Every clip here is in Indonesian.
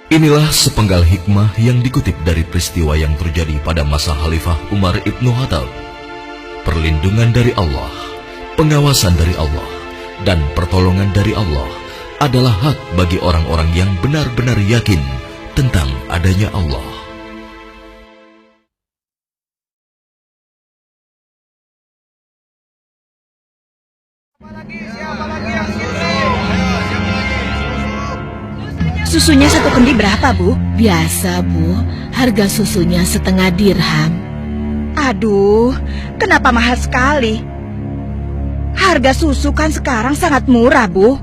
Inilah sepenggal hikmah yang dikutip dari peristiwa yang terjadi pada masa Khalifah Umar ibnu Khattab. Perlindungan dari Allah, pengawasan dari Allah, dan pertolongan dari Allah adalah hak bagi orang-orang yang benar-benar yakin tentang adanya Allah. Susunya 1 kendi berapa, Bu? Biasa, Bu. Harga susunya 1/2 dirham. Aduh, kenapa mahal sekali? Harga susu kan sekarang sangat murah, Bu.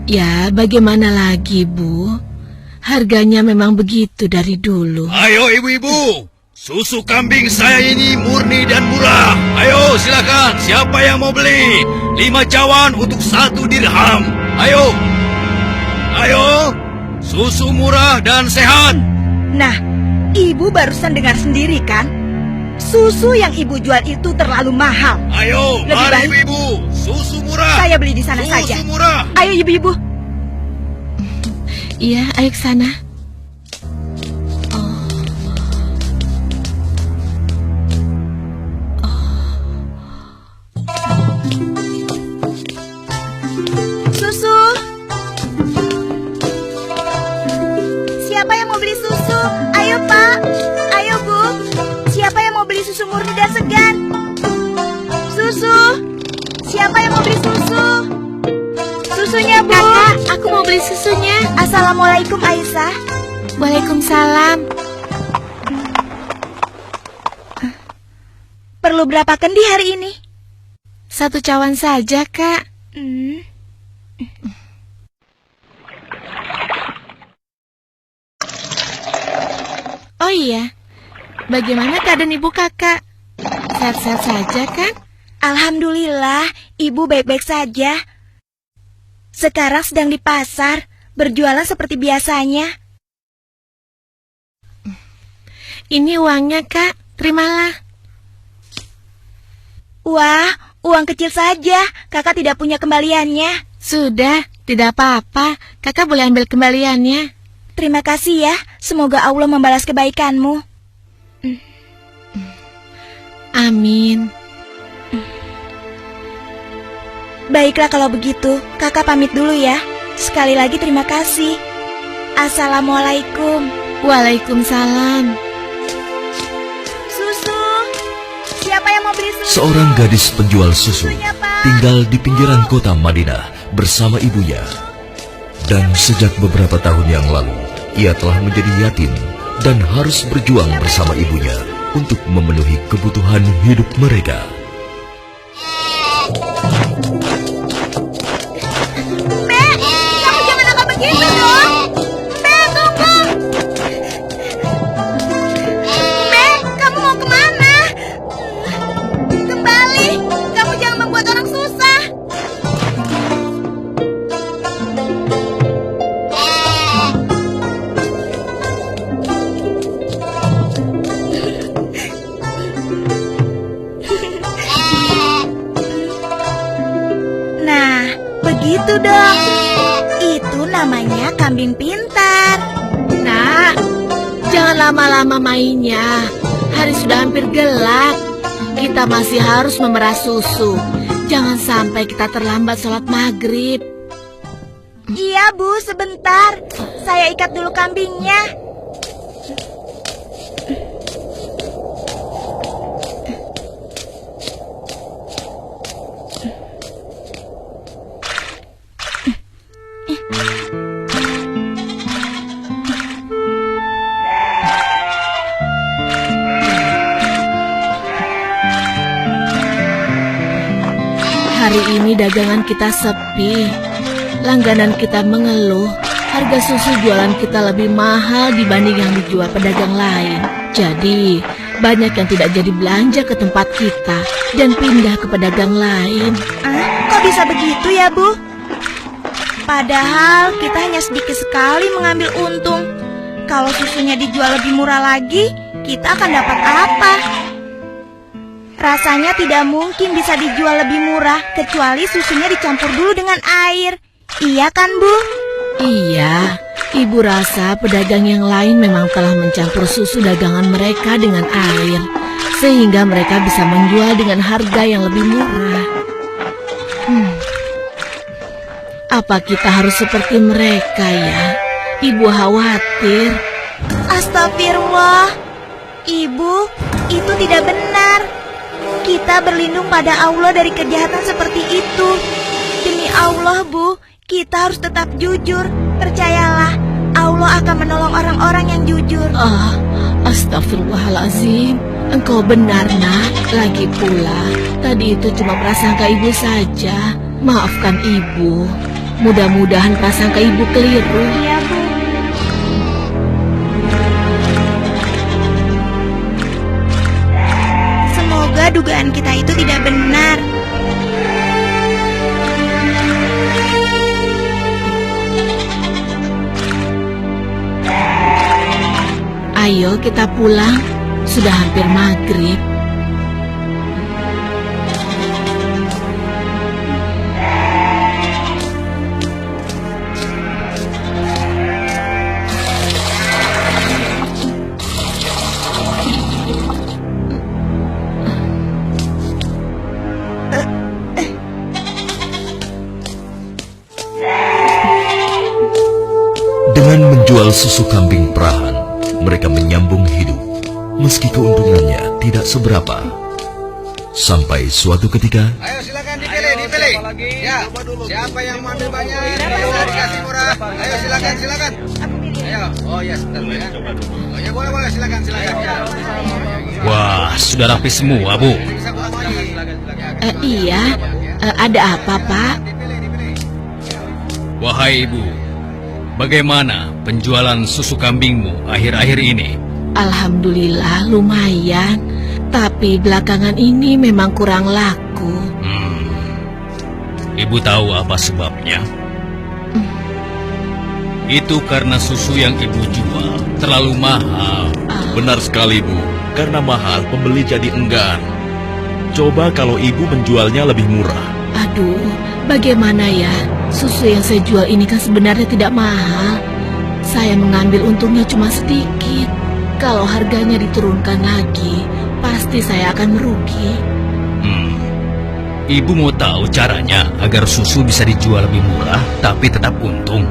Ya, bagaimana lagi, Bu? Harganya memang begitu dari dulu. Ayo ibu-ibu, susu kambing saya ini murni dan murah. Ayo silakan, siapa yang mau beli? 5 cawan untuk 1 dirham. Ayo, ayo, susu murah dan sehat. Nah, Ibu barusan dengar sendiri kan? Susu yang Ibu jual itu terlalu mahal. Ayo, Lebih mari baik ibu-ibu, susu murah. saya beli di sana saja. Susu murah. Ayo Ibu-ibu. Iya, ayo ke sana. Susu. Siapa yang mau beli susu? Ayo Pak. Ayo Bu. Siapa yang mau beli susu murni dan segar? Susu. Siapa yang mau beli susu? Susunya Bu. Kakak, aku mau beli susunya. Assalamualaikum Aisyah. Waalaikumsalam. Perlu berapa kendi hari ini? 1 cawan saja, Kak. Oh iya, bagaimana keadaan ibu kakak? Sehat-sehat saja kan? Alhamdulillah, Ibu baik-baik saja. Sekarang sedang di pasar, berjualan seperti biasanya. Ini uangnya, Kak. Terimalah. Wah, uang kecil saja. Kakak tidak punya kembaliannya. Sudah, tidak apa-apa. Kakak boleh ambil kembaliannya. Terima kasih ya. Semoga Allah membalas kebaikanmu. Amin. Baiklah kalau begitu, kakak pamit dulu ya. Sekali lagi terima kasih. Assalamualaikum. Waalaikumsalam. Susu. Siapa yang mau beli susu? Seorang gadis penjual susu tinggal di pinggiran kota Madinah bersama ibunya. Dan sejak beberapa tahun yang lalu, ia telah menjadi yatim dan harus berjuang bersama ibunya untuk memenuhi kebutuhan hidup mereka. Mbak, kamu jangan angkat begitu dong. Mbak, tunggu. Mbak, kamu mau kemana? Kembali, kamu jangan membuat orang susah. Nah, begitu dong. Itu namanya kambing pintar. Nak, jangan lama-lama mainnya. Hari sudah hampir gelap. Kita masih harus memerah susu. Jangan sampai kita terlambat sholat maghrib. Iya, Bu, sebentar. Saya ikat dulu kambingnya. Hari ini dagangan kita sepi. Langganan kita mengeluh. Harga susu jualan kita lebih mahal dibanding yang dijual pedagang lain. Jadi, banyak yang tidak jadi belanja ke tempat kita dan pindah ke pedagang lain. Kok bisa begitu ya, Bu? Padahal kita hanya sedikit sekali mengambil untung. Kalau susunya dijual lebih murah lagi, kita akan dapat apa? Rasanya tidak mungkin bisa dijual lebih murah kecuali susunya dicampur dulu dengan air. Iya kan, Bu? Iya, Ibu rasa pedagang yang lain memang telah mencampur susu dagangan mereka dengan air, sehingga mereka bisa menjual dengan harga yang lebih murah. Apa kita harus seperti mereka ya? Ibu khawatir. Astagfirullah. Ibu, itu tidak benar. Kita berlindung pada Allah dari kejahatan seperti itu. Demi Allah, Bu, kita harus tetap jujur. Percayalah, Allah akan menolong orang-orang yang jujur. Astagfirullahalazim. Engkau benar, Nak. Lagi pula, tadi itu cuma prasangka ibu saja. Maafkan ibu. Mudah-mudahan prasangka ibu keliru. Iya, Bu. Semoga dugaan kita itu tidak benar. Ayo kita pulang. Sudah hampir maghrib. Dengan menjual susu kambing perahan, mereka menyambung hidup, meski keuntungannya tidak seberapa. Sampai suatu ketika, Ayo silakan dipilih. Ya, siapa yang mau ambil banyak, bisa dikasih murah. Ayo silakan. Ayo, oh ya sebentar ya. Oh ya boleh silakan. Ya. Wah, sudah rapi semua, Bu. Bisa ngomong lagi. Iya, ada apa, Pak? Wahai Ibu, bagaimana penjualan susu kambingmu akhir-akhir ini? Alhamdulillah lumayan, tapi belakangan ini memang kurang laku. Ibu tahu apa sebabnya? Itu karena susu yang ibu jual terlalu mahal. benar sekali Bu, karena mahal pembeli jadi enggan. Coba kalau ibu menjualnya lebih murah. Aduh, bagaimana ya? Susu yang saya jual ini kan sebenarnya tidak mahal. Saya mengambil untungnya cuma sedikit. Kalau harganya diturunkan lagi, pasti saya akan merugi. Ibu mau tahu caranya agar susu bisa dijual lebih murah tapi tetap untung?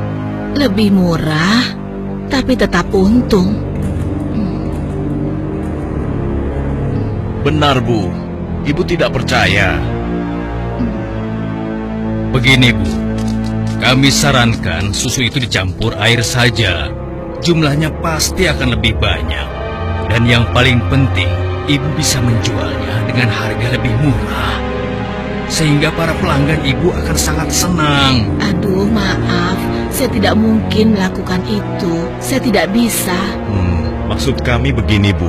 Lebih murah, tapi tetap untung. Benar Bu, ibu tidak percaya. Begini Bu, kami sarankan susu itu dicampur air saja. Jumlahnya pasti akan lebih banyak. Dan yang paling penting, ibu bisa menjualnya dengan harga lebih murah. Sehingga para pelanggan ibu akan sangat senang. Aduh, maaf, saya tidak mungkin melakukan itu. Saya tidak bisa. Maksud kami begini Bu,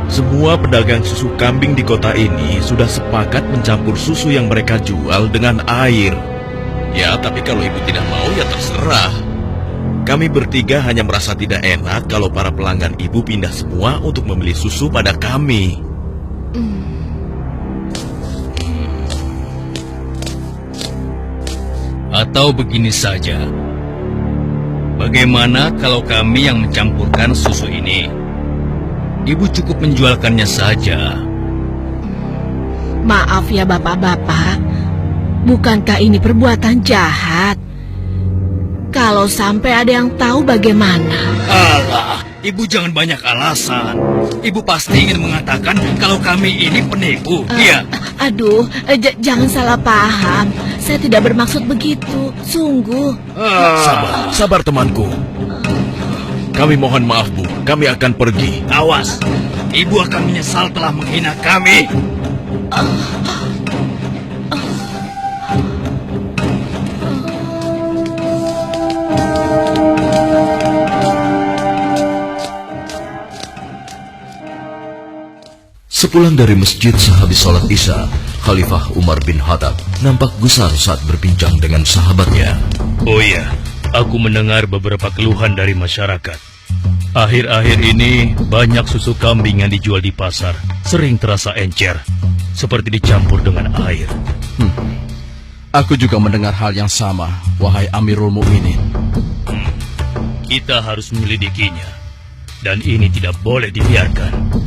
semua pedagang susu kambing di kota ini sudah sepakat mencampur susu yang mereka jual dengan air. Ya, tapi kalau ibu tidak mau ya terserah. Kami bertiga hanya merasa tidak enak kalau para pelanggan ibu pindah semua untuk membeli susu pada kami. Atau begini saja, bagaimana kalau kami yang mencampurkan susu ini? Ibu cukup menjualkannya saja. Maaf ya bapak-bapak, bukankah ini perbuatan jahat? Kalau sampai ada yang tahu bagaimana? Alah, ibu jangan banyak alasan. Ibu pasti ingin mengatakan kalau kami ini penipu, iya? Aduh, jangan salah paham. Saya tidak bermaksud begitu, sungguh. Sabar temanku. Kami mohon maaf Bu, kami akan pergi. Awas, ibu akan menyesal telah menghina kami. Sepulang dari masjid sehabis sholat isya, Khalifah Umar bin Khattab nampak gusar saat berbincang dengan sahabatnya. Oh iya, aku mendengar beberapa keluhan dari masyarakat. Akhir-akhir ini banyak susu kambing yang dijual di pasar sering terasa encer, seperti dicampur dengan air. Aku juga mendengar hal yang sama, wahai Amirul Mukminin. Kita harus menyelidikinya. Dan ini tidak boleh dibiarkan.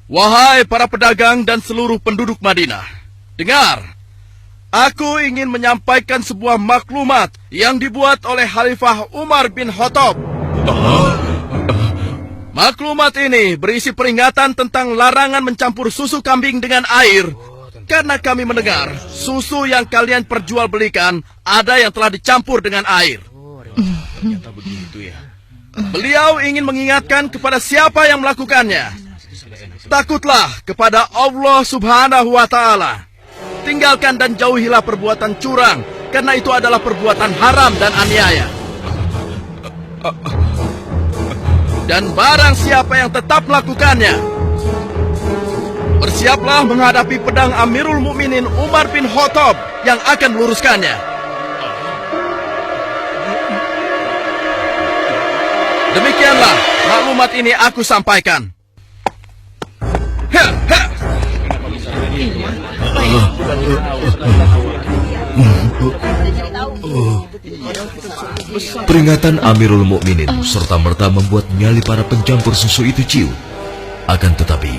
Wahai para pedagang dan seluruh penduduk Madinah, dengar, aku ingin menyampaikan sebuah maklumat yang dibuat oleh Khalifah Umar bin Khattab. Maklumat ini berisi peringatan tentang larangan mencampur susu kambing dengan air, karena kami mendengar susu yang kalian perjualbelikan ada yang telah dicampur dengan air. Beliau ingin mengingatkan kepada siapa yang melakukannya. Takutlah kepada Allah Subhanahu wa Ta'ala. Tinggalkan dan jauhilah perbuatan curang, karena itu adalah perbuatan haram dan aniaya. Dan barang siapa yang tetap melakukannya, bersiaplah menghadapi pedang Amirul Mukminin Umar bin Khattab yang akan meluruskannya. Demikianlah maklumat ini aku sampaikan. Peringatan Amirul Mukminin serta-merta membuat nyali para pencampur susu itu ciut. Akan tetapi,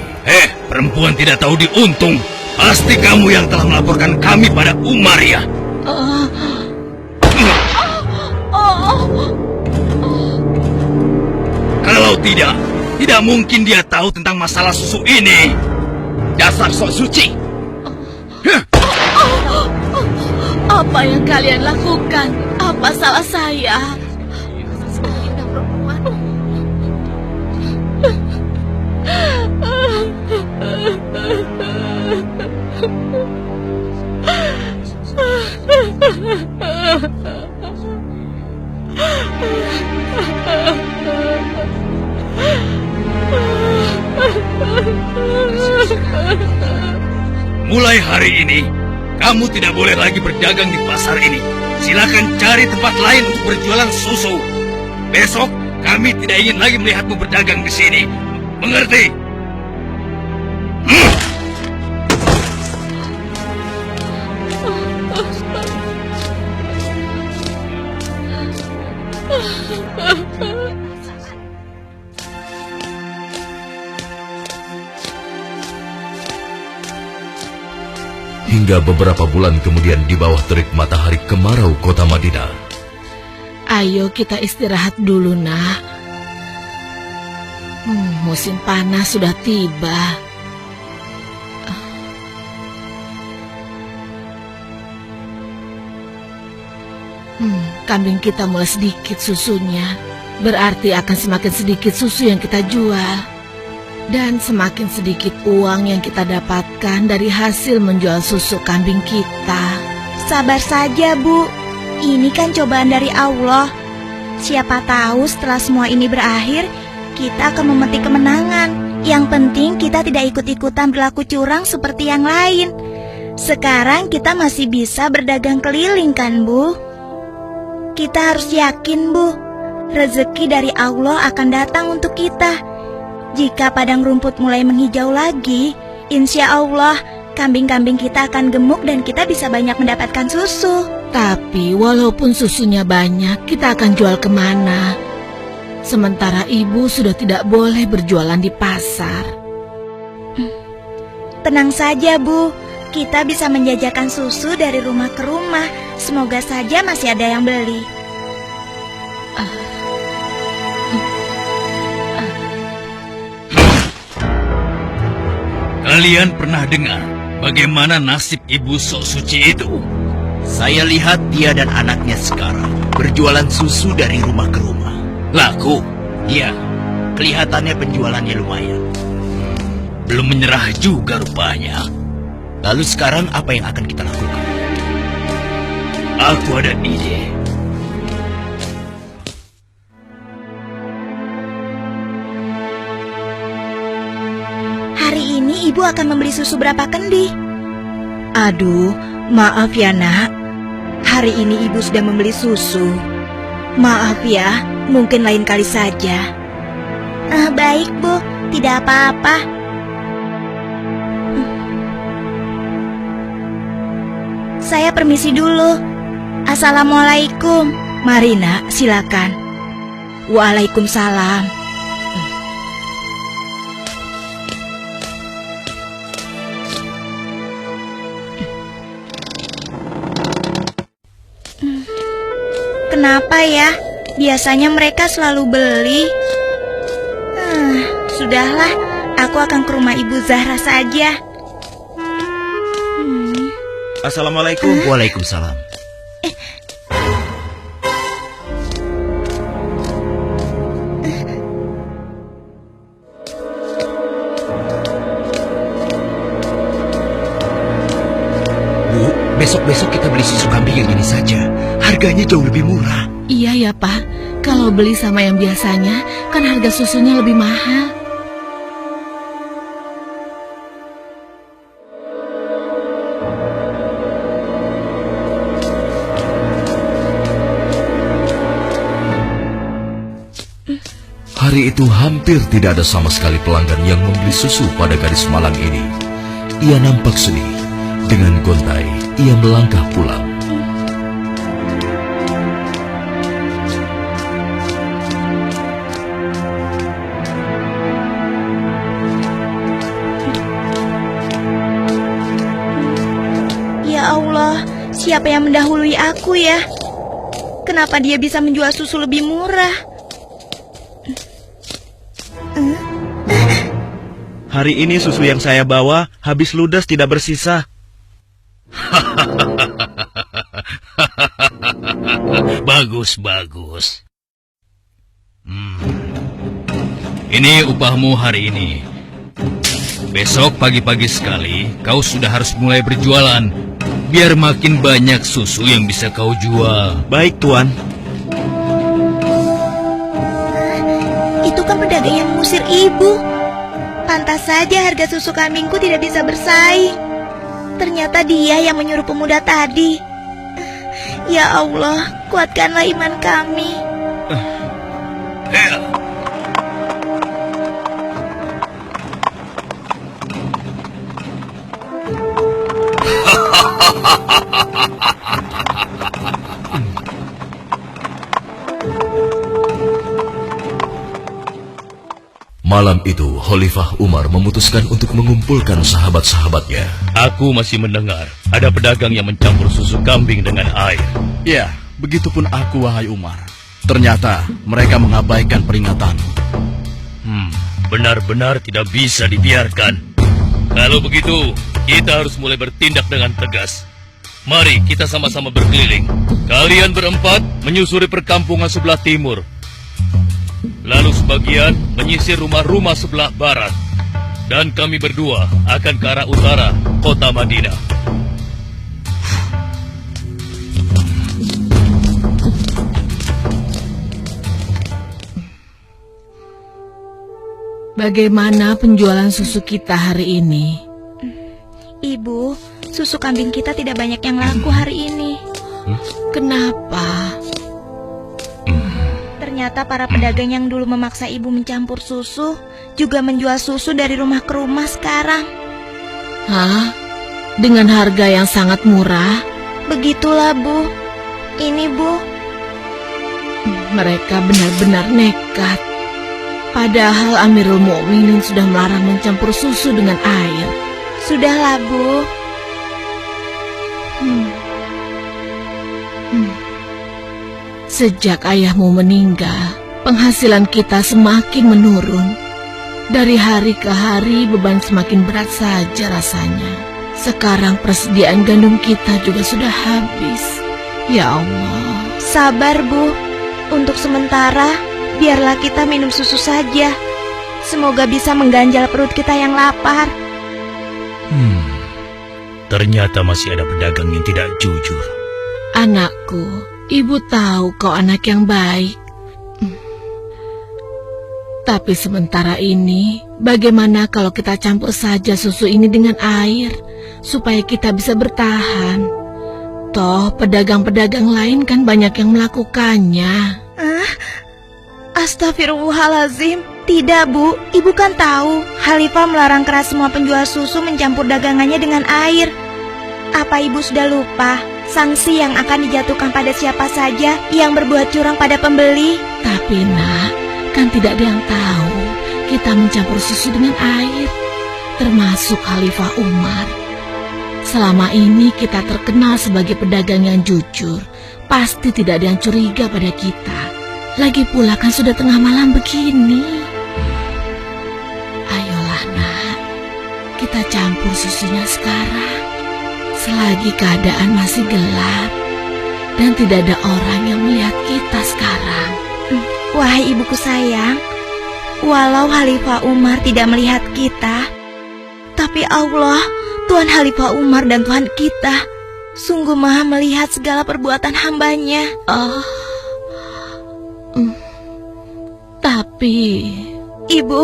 Perempuan tidak tahu diuntung. Pasti kamu yang telah melaporkan kami pada Umar ya. Kalau tidak mungkin dia tahu tentang masalah susu ini. Dasar sok suci. Apa yang kalian lakukan? Apa salah saya? Mulai hari ini, kamu tidak boleh lagi berdagang di pasar ini. Silakan cari tempat lain untuk berjualan susu. Besok, kami tidak ingin lagi melihatmu berdagang di sini. Mengerti? hingga beberapa bulan kemudian di bawah terik matahari kemarau kota Madinah. Ayo kita istirahat dulu, nak. Musim panas sudah tiba. Kambing kita mulai sedikit susunya. Berarti akan semakin sedikit susu yang kita jual. Dan semakin sedikit uang yang kita dapatkan dari hasil menjual susu kambing kita. Sabar saja, Bu. Ini kan cobaan dari Allah. Siapa tahu setelah semua ini berakhir, kita akan memetik kemenangan. Yang penting kita tidak ikut-ikutan berlaku curang seperti yang lain. Sekarang kita masih bisa berdagang keliling kan, Bu? Kita harus yakin, Bu. Rezeki dari Allah akan datang untuk kita. Jika padang rumput mulai menghijau lagi, insya Allah kambing-kambing kita akan gemuk dan kita bisa banyak mendapatkan susu. Tapi walaupun susunya banyak, kita akan jual kemana? Sementara ibu sudah tidak boleh berjualan di pasar. Tenang saja, Bu. Kita bisa menjajakan susu dari rumah ke rumah. Semoga saja masih ada yang beli. Kalian pernah dengar bagaimana nasib ibu sok suci itu? Saya lihat dia dan anaknya sekarang berjualan susu dari rumah ke rumah. Laku? Ya, kelihatannya penjualannya lumayan. Belum menyerah juga rupanya. Lalu sekarang apa yang akan kita lakukan? Aku ada ide. Hari ini ibu akan membeli susu berapa kendi? Aduh, maaf ya nak. Hari ini ibu sudah membeli susu. Maaf ya, mungkin lain kali saja. Baik bu, tidak apa-apa. Saya permisi dulu. Assalamualaikum. Mari nak, silakan. Waalaikumsalam. Kenapa ya? Biasanya mereka selalu beli. Sudahlah, aku akan ke rumah Ibu Zahra saja. Assalamualaikum. Waalaikumsalam. Bu, besok-besok kita beli susu kambing yang ini saja. Harganya jauh lebih murah. Iya ya Pak, kalau beli sama yang biasanya kan harga susunya lebih mahal. Hari itu hampir tidak ada sama sekali pelanggan yang membeli susu pada gadis malang ini. Ia nampak sedih. Dengan gontai, ia melangkah pulang. Ya Allah, siapa yang mendahului aku ya? Kenapa dia bisa menjual susu lebih murah? Hari ini susu yang saya bawa habis ludes, tidak bersisa. Bagus, bagus. Ini upahmu hari ini. Besok pagi-pagi sekali kau sudah harus mulai berjualan, biar makin banyak susu yang bisa kau jual. Baik, Tuan. Itu kan pedagang yang mengusir ibu. Pantas saja harga susu kambingku tidak bisa bersaing. Ternyata dia yang menyuruh pemuda tadi. Ya Allah, kuatkanlah iman kami. Malam itu, Khalifah Umar memutuskan untuk mengumpulkan sahabat-sahabatnya. Aku masih mendengar ada pedagang yang mencampur susu kambing dengan air. Ya, begitupun aku, wahai Umar. Ternyata mereka mengabaikan peringatanmu. Benar-benar tidak bisa dibiarkan. Kalau begitu, kita harus mulai bertindak dengan tegas. Mari kita sama-sama berkeliling. Kalian berempat menyusuri perkampungan sebelah timur. Lalu sebagian menyisir rumah-rumah sebelah barat. Dan kami berdua akan ke arah utara, kota Madinah. Bagaimana penjualan susu kita hari ini? Ibu, susu kambing kita tidak banyak yang laku hari ini. Kenapa? Ternyata para pedagang yang dulu memaksa ibu mencampur susu juga menjual susu dari rumah ke rumah sekarang. Hah? Dengan harga yang sangat murah? Begitulah, Bu. Ini, Bu. Mereka benar-benar nekat. Padahal Amirul Mukminin sudah melarang mencampur susu dengan air. Sudahlah, Bu. Sejak ayahmu meninggal, penghasilan kita semakin menurun. Dari hari ke hari beban semakin berat saja rasanya. Sekarang persediaan gandum kita juga sudah habis. Ya Allah. Sabar, Bu. Untuk sementara, biarlah kita minum susu saja. Semoga bisa mengganjal perut kita yang lapar. Ternyata masih ada pedagang yang tidak jujur. Anakku, ibu tahu kau anak yang baik. Tapi sementara ini, bagaimana kalau kita campur saja susu ini dengan air, supaya kita bisa bertahan? Toh, pedagang-pedagang lain kan banyak yang melakukannya. Astagfirullahalazim. Tidak, Bu. Ibu kan tahu, Khalifah melarang keras semua penjual susu mencampur dagangannya dengan air. Apa ibu sudah lupa sanksi yang akan dijatuhkan pada siapa saja yang berbuat curang pada pembeli? Tapi nak, kan tidak ada yang tahu kita mencampur susu dengan air, termasuk Khalifah Umar. Selama ini kita terkenal sebagai pedagang yang jujur. Pasti tidak ada yang curiga pada kita. Lagi pula kan sudah tengah malam begini. Ayolah nak, kita campur susunya sekarang. Selagi keadaan masih gelap dan tidak ada orang yang melihat kita sekarang. Wahai ibuku sayang, walau Khalifah Umar tidak melihat kita, tapi Allah, Tuhan Khalifah Umar dan Tuhan kita, sungguh maha melihat segala perbuatan hambanya. Tapi Ibu,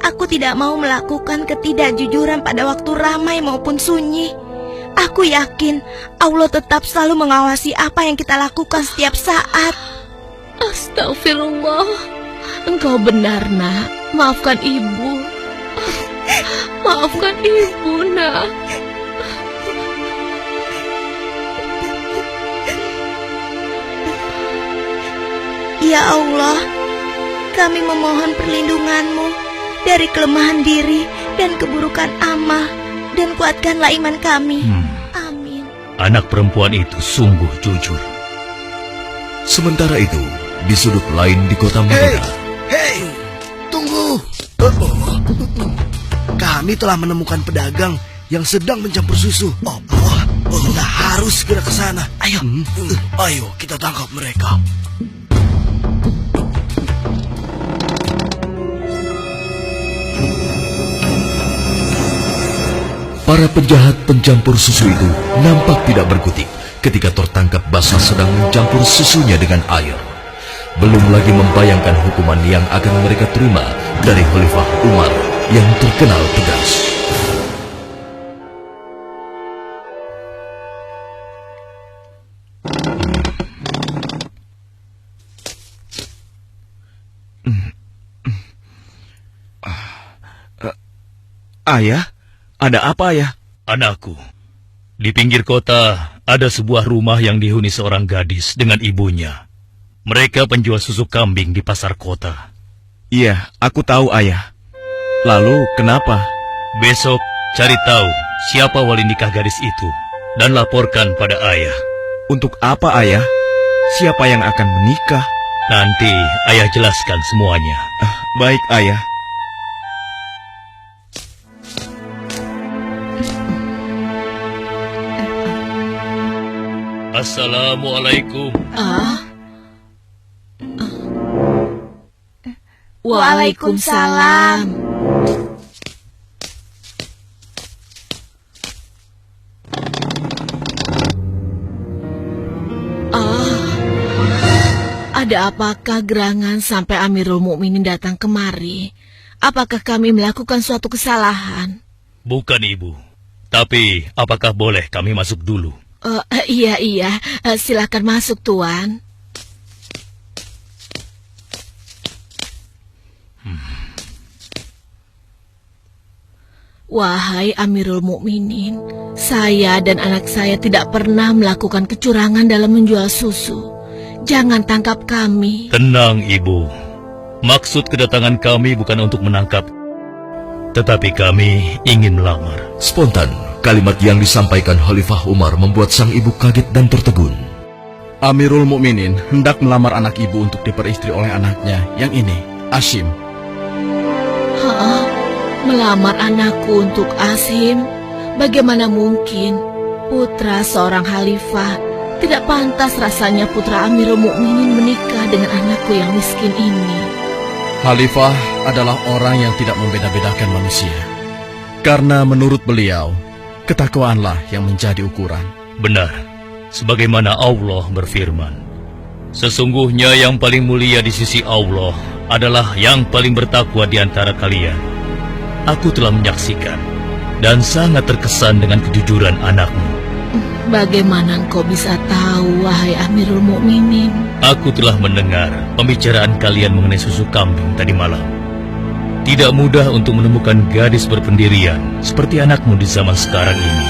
aku tidak mau melakukan ketidakjujuran pada waktu ramai maupun sunyi. Aku yakin Allah tetap selalu mengawasi apa yang kita lakukan setiap saat. Astagfirullah, engkau benar nak. Maafkan ibu. Maafkan ibu nak. Ya Allah, kami memohon perlindungan-Mu dari kelemahan diri dan keburukan amal, dan kuatkanlah iman kami. Amin. Anak perempuan itu sungguh jujur. Sementara itu, di sudut lain di kota Madinah. Hei, tunggu. Kami telah menemukan pedagang yang sedang mencampur susu. Kita harus segera ke sana. Ayo kita tangkap mereka. Para penjahat pencampur susu itu nampak tidak berkutik ketika tertangkap basah sedang mencampur susunya dengan air. Belum lagi membayangkan hukuman yang akan mereka terima dari Khalifah Umar yang terkenal tegas. Ayah? Ada apa ya? Anakku, di pinggir kota ada sebuah rumah yang dihuni seorang gadis dengan ibunya. Mereka penjual susu kambing di pasar kota. Iya, aku tahu ayah. Lalu kenapa? Besok cari tahu siapa wali nikah gadis itu dan laporkan pada ayah. Untuk apa ayah? Siapa yang akan menikah? Nanti ayah jelaskan semuanya. Baik ayah. Assalamualaikum. Waalaikumsalam. Ada apakah gerangan sampai Amirul Mukminin datang kemari? Apakah kami melakukan suatu kesalahan? Bukan ibu. Tapi apakah boleh kami masuk dulu? Iya, silakan masuk tuan. Wahai Amirul Mukminin, saya dan anak saya tidak pernah melakukan kecurangan dalam menjual susu. Jangan tangkap kami. Tenang ibu. Maksud kedatangan kami bukan untuk menangkap, tetapi kami ingin melamar. Spontan, kalimat yang disampaikan Khalifah Umar membuat sang ibu kaget dan tertegun. Amirul Mukminin hendak melamar anak ibu untuk diperistri oleh anaknya yang ini, Asim. Melamar anakku untuk Asim? Bagaimana mungkin? Putra seorang khalifah Tidak pantas rasanya putra Amirul Mukminin menikah dengan anakku yang miskin ini. Khalifah adalah orang yang tidak membeda-bedakan manusia. Karena menurut beliau, ketakwaanlah yang menjadi ukuran. Benar, sebagaimana Allah berfirman, sesungguhnya yang paling mulia di sisi Allah adalah yang paling bertakwa di antara kalian. Aku telah menyaksikan dan sangat terkesan dengan kejujuran anakmu. Bagaimana engkau bisa tahu, wahai Amirul Mukminin? Aku telah mendengar pembicaraan kalian mengenai susu kambing tadi malam. Tidak mudah untuk menemukan gadis berpendirian seperti anakmu di zaman sekarang ini.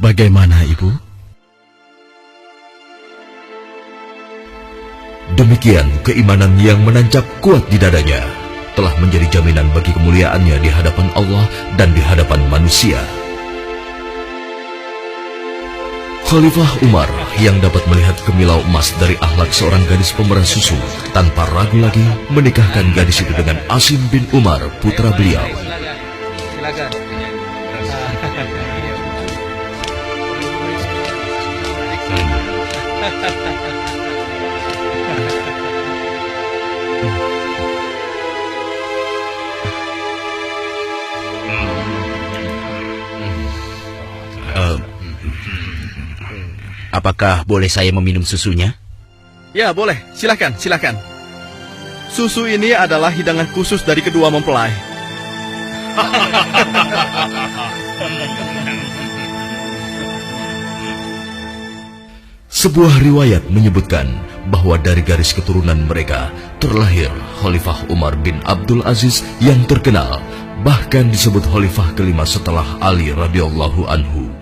Bagaimana, Ibu? Demikian keimanan yang menancap kuat di dadanya telah menjadi jaminan bagi kemuliaannya di hadapan Allah dan di hadapan manusia. Khalifah Umar yang dapat melihat kemilau emas dari akhlak seorang gadis pemeras susu tanpa ragu lagi menikahkan gadis itu dengan Asim bin Umar, putra beliau. Silakan. Apakah boleh saya meminum susunya? Ya, boleh. Silakan, silakan. Susu ini adalah hidangan khusus dari kedua mempelai. Sebuah riwayat menyebutkan bahwa dari garis keturunan mereka terlahir Khalifah Umar bin Abdul Aziz yang terkenal, bahkan disebut khalifah kelima setelah Ali radhiyallahu anhu.